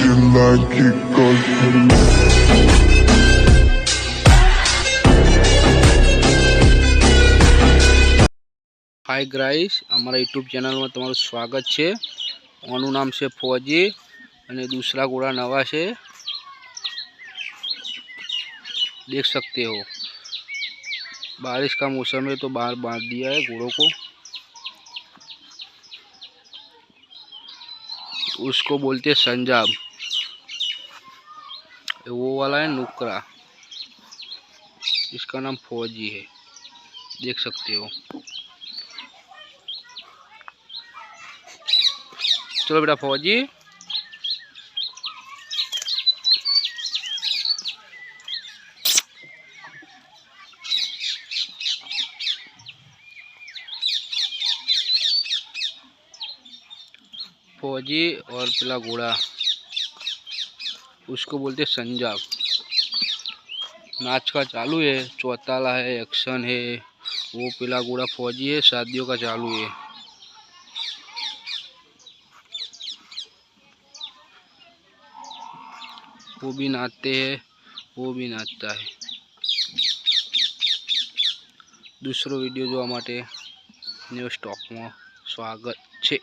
you like it, 'cause you hi guys, हमारा YouTube channel में तमाરું स्वागत है। ओનું नाम से फौजी અને दूसरा घोड़ा नवा से देख सकते हो। बारिश का मौसम है तो बाहर बांध दिया है घोड़ों को। उसको बोलते संजाब, वो वाला है नुकरा। इसका नाम फौजी है, देख सकते हो। चलो बेटा फौजी। फौजी और पिला घोड़ा, उसको बोलते संजाब। नाच का चालू है, चौताला है, एक्शन है। वो पिला घोड़ा फौजी है, शादियों का चालू है। वो भी नाचते हैं, वो भी नाचता है। दूसरो वीडियो जोवा माटे न्यू स्टॉक में स्वागत है।